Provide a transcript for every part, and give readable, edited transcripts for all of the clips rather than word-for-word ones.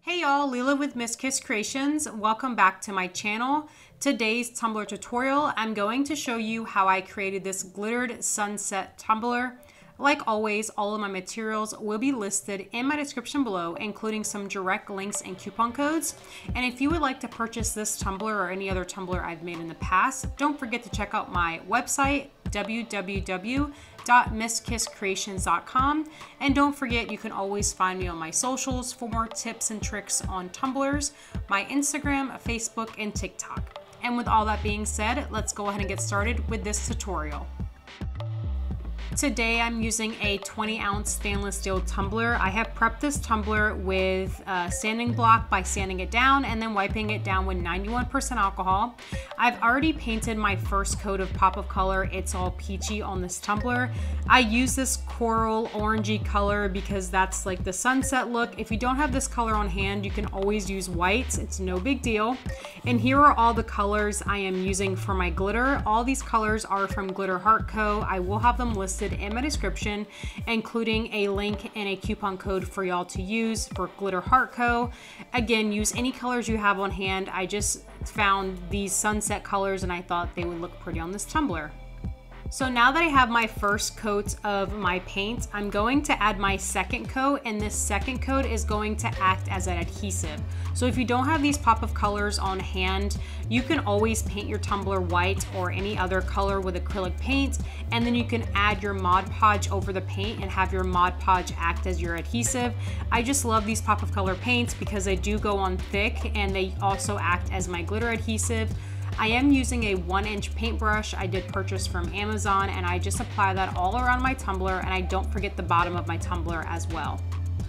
Hey y'all, Leela with Miss Kiss Creations. Welcome back to my channel. Today's tumbler tutorial, I'm going to show you how I created this glittered sunset tumbler. Like always, all of my materials will be listed in my description below, including some direct links and coupon codes. And if you would like to purchase this tumbler or any other tumbler I've made in the past, don't forget to check out my website, www.misskisscreations.com, and don't forget you can always find me on my socials for more tips and tricks on tumblers, my Instagram, Facebook, and TikTok. And with all that being said, let's go ahead and get started with this tutorial. Today I'm using a 20-ounce stainless steel tumbler. I have prepped this tumbler with a sanding block by sanding it down and then wiping it down with 91% alcohol. I've already painted my first coat of pop of color, It's All Peachy, on this tumbler. I use this coral orangey color because that's like the sunset look. If you don't have this color on hand, you can always use white. It's no big deal. And here are all the colors I am using for my glitter. All these colors are from Glitter Heart Co. I will have them listed in my description, including a link and a coupon code for y'all to use for Glitter Heart Co. Again, use any colors you have on hand. I just found these sunset colors and I thought they would look pretty on this tumbler. So now that I have my first coat of my paint, I'm going to add my second coat, and this second coat is going to act as an adhesive. So if you don't have these pop of colors on hand, you can always paint your tumbler white or any other color with acrylic paint, and then you can add your Mod Podge over the paint and have your Mod Podge act as your adhesive. I just love these pop of color paints because they do go on thick and they also act as my glitter adhesive. I am using a 1-inch paintbrush I did purchase from Amazon, and I just apply that all around my tumbler, and I don't forget the bottom of my tumbler as well.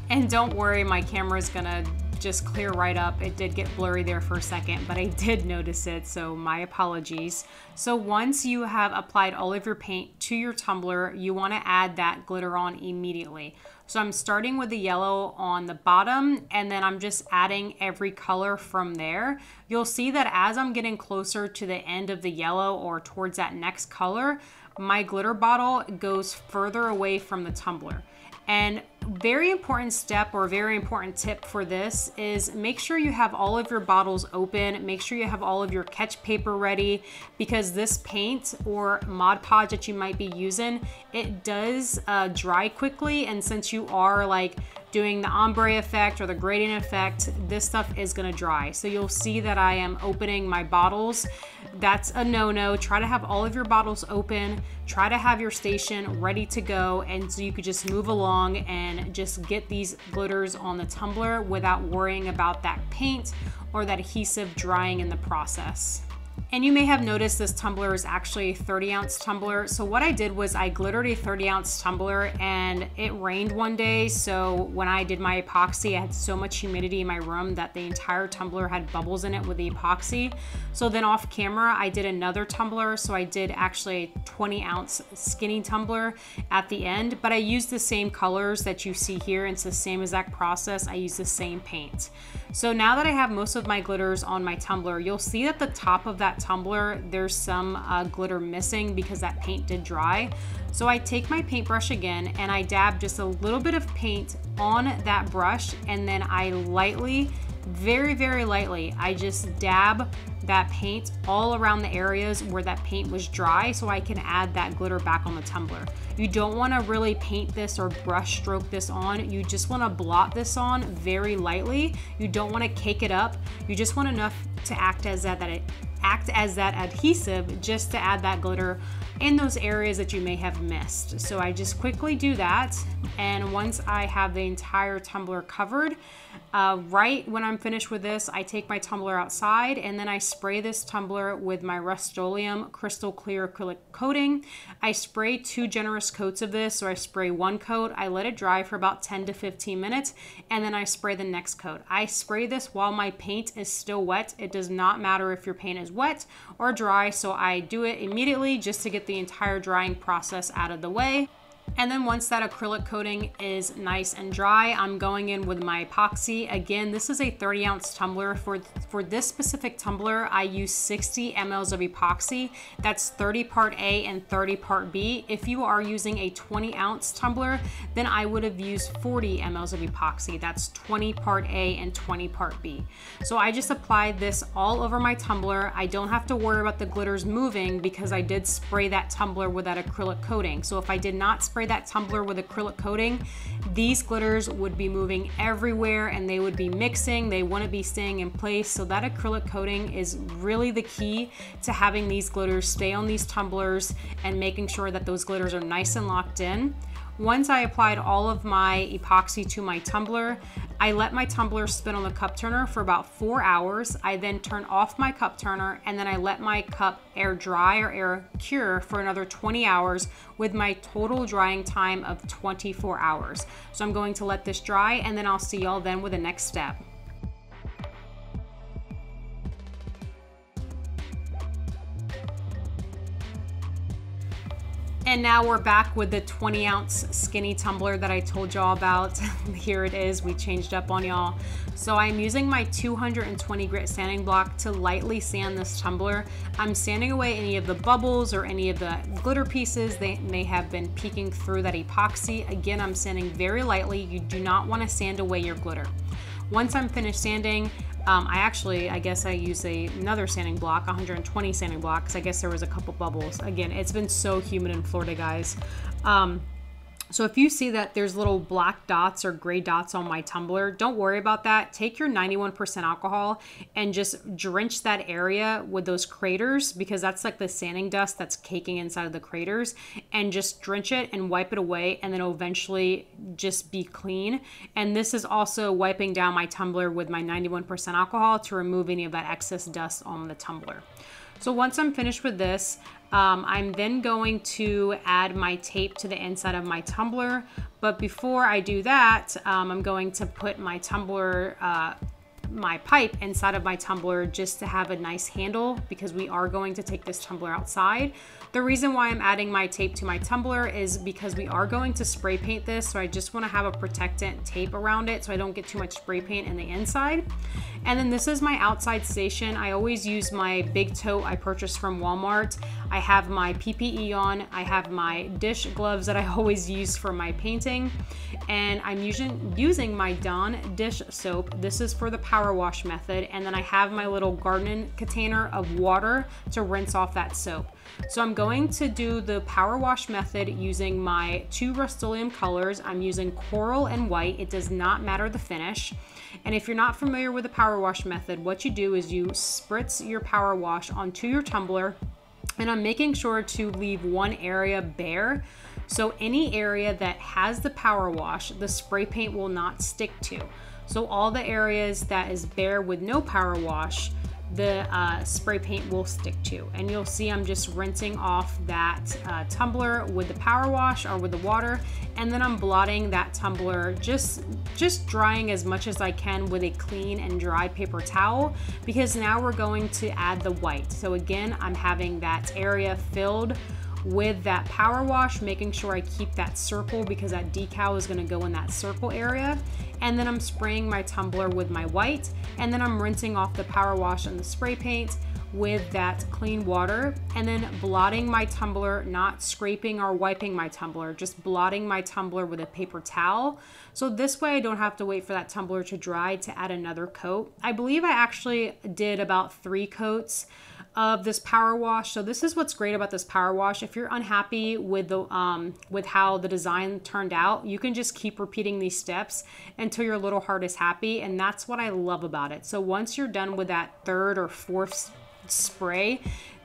And don't worry, my camera is gonna just clear right up. It did get blurry there for a second, but I did notice it, so my apologies. So once you have applied all of your paint to your tumbler, you want to add that glitter on immediately. So I'm starting with the yellow on the bottom, and then I'm just adding every color from there. You'll see that as I'm getting closer to the end of the yellow or towards that next color, my glitter bottle goes further away from the tumbler. And very important step or very important tip for this is make sure you have all of your bottles open. Make sure you have all of your catch paper ready, because this paint or Mod Podge that you might be using, it does dry quickly. And since you are like doing the ombre effect or the gradient effect, this stuff is gonna dry. So you'll see that I am opening my bottles. That's a no-no. Try to have all of your bottles open. Try to have your station ready to go, and so you could just move along and just get these glitters on the tumbler without worrying about that paint or that adhesive drying in the process. And you may have noticed this tumbler is actually a 30-ounce tumbler. So what I did was I glittered a 30-ounce tumbler, and it rained one day. So when I did my epoxy, I had so much humidity in my room that the entire tumbler had bubbles in it with the epoxy. So then off camera, I did another tumbler. So I did actually a 20-ounce skinny tumbler at the end, but I used the same colors that you see here. It's the same exact process. I use the same paint. So now that I have most of my glitters on my tumbler, you'll see that the top of that tumbler, there's some glitter missing because that paint did dry. So I take my paintbrush again and I dab just a little bit of paint on that brush, and then I lightly, very, very lightly, I just dab that paint all around the areas where that paint was dry so I can add that glitter back on the tumbler. You don't want to really paint this or brush stroke this on. You just want to blot this on very lightly. You don't want to cake it up. You just want enough to act as that adhesive, just to add that glitter in those areas that you may have missed. So I just quickly do that, and once I have the entire tumbler covered, right when I'm finished with this, I take my tumbler outside and then I spray this tumbler with my Rust-Oleum crystal clear acrylic coating. I spray 2 generous coats of this, so I spray 1 coat, I let it dry for about 10 to 15 minutes, and then I spray the next coat. I spray this while my paint is still wet. It does not matter if your paint is wet or dry, so I do it immediately just to get the entire drying process out of the way. And then once that acrylic coating is nice and dry, I'm going in with my epoxy. Again, this is a 30-ounce tumbler. For this specific tumbler, I use 60 mLs of epoxy. That's 30 part A and 30 part B. If you are using a 20-ounce tumbler, then I would have used 40 mLs of epoxy. That's 20 part A and 20 part B. So I just applied this all over my tumbler. I don't have to worry about the glitters moving because I did spray that tumbler with that acrylic coating. So if I did not spray that tumbler with acrylic coating, these glitters would be moving everywhere and they would be mixing. They wouldn't be staying in place. So that acrylic coating is really the key to having these glitters stay on these tumblers and making sure that those glitters are nice and locked in. Once I applied all of my epoxy to my tumbler, I let my tumbler spin on the cup turner for about 4 hours. I then turn off my cup turner and then I let my cup air dry or air cure for another 20 hours with my total drying time of 24 hours. So I'm going to let this dry and then I'll see y'all then with the next step. And now we're back with the 20-ounce skinny tumbler that I told y'all about. Here it is, we changed up on y'all. So I'm using my 220 grit sanding block to lightly sand this tumbler. I'm sanding away any of the bubbles or any of the glitter pieces that may have been peeking through that epoxy. Again, I'm sanding very lightly. You do not want to sand away your glitter. Once I'm finished sanding, I guess I used another sanding block, 120 sanding block, because I guess there was a couple bubbles. Again, it's been so humid in Florida, guys. So if you see that there's little black dots or gray dots on my tumbler, don't worry about that. Take your 91% alcohol and just drench that area with those craters, because that's like the sanding dust that's caking inside of the craters, and just drench it and wipe it away, and then it'll eventually just be clean. And this is also wiping down my tumbler with my 91% alcohol to remove any of that excess dust on the tumbler. So once I'm finished with this, I'm then going to add my tape to the inside of my tumbler. But before I do that, I'm going to put my tumbler, my pipe inside of my tumbler just to have a nice handle, because we are going to take this tumbler outside. The reason why I'm adding my tape to my tumbler is because we are going to spray paint this, so I just want to have a protectant tape around it so I don't get too much spray paint in the inside. And then this is my outside station. I always use my big tote I purchased from Walmart. I have my PPE on, I have my dish gloves that I always use for my painting, and I'm using my Dawn dish soap. This is for the power wash method, and then I have my little garden container of water to rinse off that soap. So I'm going to do the power wash method using my 2 Rust-Oleum colors. I'm using coral and white. It does not matter the finish. And if you're not familiar with the power wash method, what you do is you spritz your power wash onto your tumbler, and I'm making sure to leave one area bare. So any area that has the power wash, the spray paint will not stick to. So all the areas that is bare with no power wash, the spray paint will stick to. And you'll see I'm just rinsing off that tumbler with the power wash or with the water, and then I'm blotting that tumbler, just drying as much as I can with a clean and dry paper towel, because now we're going to add the white. So again, I'm having that area filled with that power wash, making sure I keep that circle because that decal is going to go in that circle area. And then I'm spraying my tumbler with my white, and then I'm rinsing off the power wash and the spray paint with that clean water, and then blotting my tumbler, not scraping or wiping my tumbler, just blotting my tumbler with a paper towel. So this way I don't have to wait for that tumbler to dry to add another coat. I believe I actually did about 3 coats of this power wash. So this is what's great about this power wash. If you're unhappy with the with how the design turned out, you can just keep repeating these steps until your little heart is happy, and that's what I love about it. So once you're done with that 3rd or 4th spray,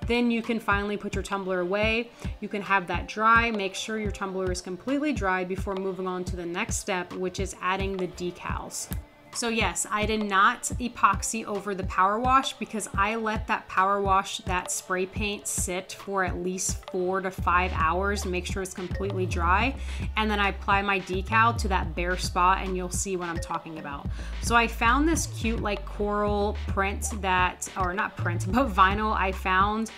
then you can finally put your tumbler away. You can have that dry. Make sure your tumbler is completely dry before moving on to the next step, which is adding the decals. So yes, I did not epoxy over the power wash because I let that power wash, that spray paint, sit for at least 4 to 5 hours, make sure it's completely dry, and then I apply my decal to that bare spot and you'll see what I'm talking about. So I found this cute like coral print that, or not print, but vinyl I found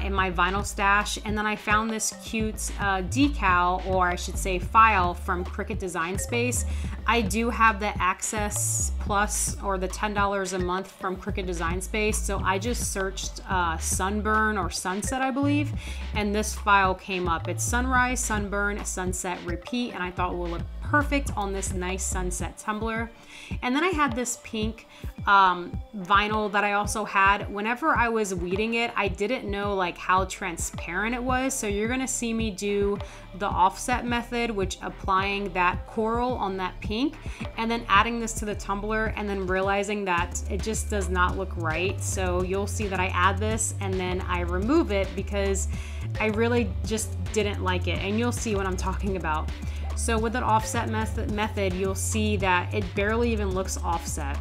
in my vinyl stash, and then I found this cute decal, or I should say file, from Cricut Design Space. I do have the Access Plus, or the $10 a month from Cricut Design Space, so I just searched sunburn or sunset, I believe, and this file came up. It's sunrise, sunburn, sunset, repeat, and I thought it would look perfect on this nice sunset tumbler. And then I had this pink vinyl that I also had. Whenever I was weeding it, I didn't know like how transparent it was, so you're gonna see me do the offset method, which applying that coral on that pink and then adding this to the tumbler and then realizing that it just does not look right. So you'll see that I add this and then I remove it because I really just didn't like it, and you'll see what I'm talking about. So with an offset method, you'll see that it barely even looks offset.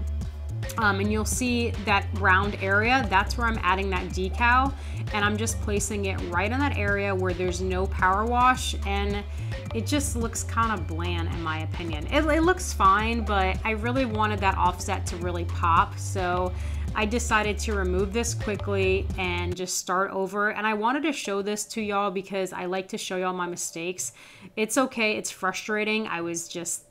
And you'll see that round area, that's where I'm adding that decal, and I'm just placing it right in that area where there's no power wash, and it just looks kind of bland in my opinion. It looks fine, but I really wanted that offset to really pop, so I decided to remove this quickly and just start over. And I wanted to show this to y'all because I like to show y'all my mistakes. It's okay, it's frustrating. I was just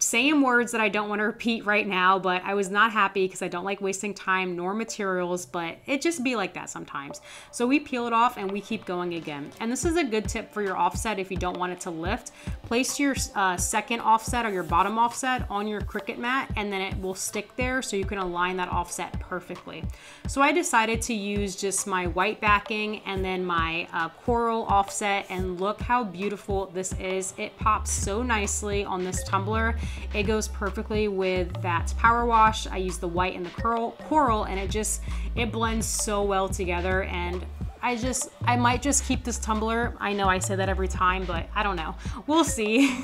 saying words that I don't want to repeat right now, but I was not happy because I don't like wasting time nor materials, but it just be like that sometimes. So we peel it off and we keep going again. And this is a good tip for your offset if you don't want it to lift. Place your second offset or your bottom offset on your Cricut mat, and then it will stick there so you can align that offset perfectly. So I decided to use just my white backing and then my coral offset, and look how beautiful this is. It pops so nicely on this tumbler. It goes perfectly with that power wash. I use the white and the coral, and it blends so well together. And I might just keep this tumbler. I know I say that every time, but I don't know. We'll see.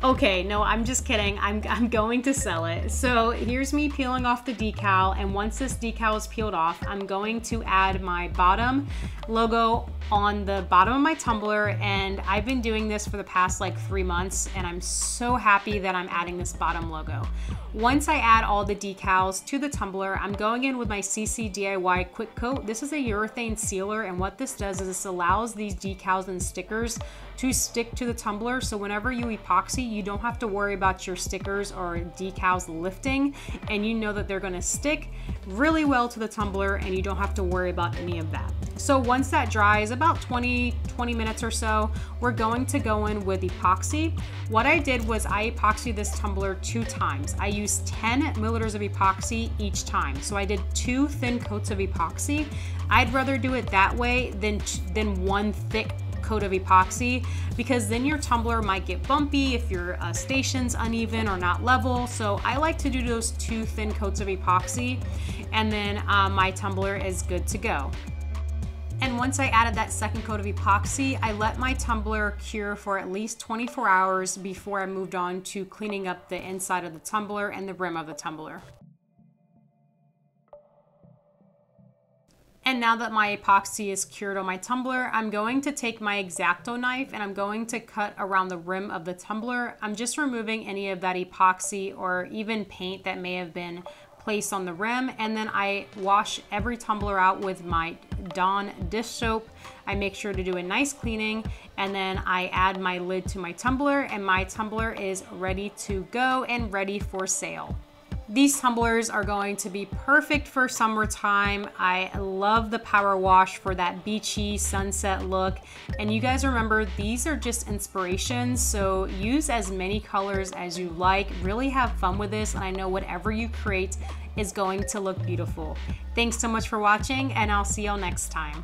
Okay, no, I'm just kidding. I'm going to sell it. So here's me peeling off the decal, and once this decal is peeled off, I'm going to add my bottom logo on the bottom of my tumbler, and I've been doing this for the past like 3 months, and I'm so happy that I'm adding this bottom logo. Once I add all the decals to the tumbler, I'm going in with my CCDIY Quick Coat. This is a urethane sealer, and what this does is this allows these decals and stickers to stick to the tumbler, so whenever you epoxy, you don't have to worry about your stickers or decals lifting, and you know that they're gonna stick really well to the tumbler, and you don't have to worry about any of that. So once that dries, about 20 minutes or so, we're going to go in with epoxy. What I did was I epoxied this tumbler 2 times. I used 10 milliliters of epoxy each time. So I did 2 thin coats of epoxy. I'd rather do it that way than 1 thick coat of epoxy, because then your tumbler might get bumpy if your station's uneven or not level. So I like to do those 2 thin coats of epoxy, and then my tumbler is good to go. And once I added that second coat of epoxy, I let my tumbler cure for at least 24 hours before I moved on to cleaning up the inside of the tumbler and the rim of the tumbler. And now that my epoxy is cured on my tumbler, I'm going to take my X-Acto knife and I'm going to cut around the rim of the tumbler. I'm just removing any of that epoxy or even paint that may have been placed on the rim, and then I wash every tumbler out with my Dawn dish soap. I make sure to do a nice cleaning, and then I add my lid to my tumbler, and my tumbler is ready to go and ready for sale. These tumblers are going to be perfect for summertime. I love the power wash for that beachy sunset look. And you guys remember, these are just inspirations, so use as many colors as you like. Really have fun with this, and I know whatever you create is going to look beautiful. Thanks so much for watching, and I'll see y'all next time.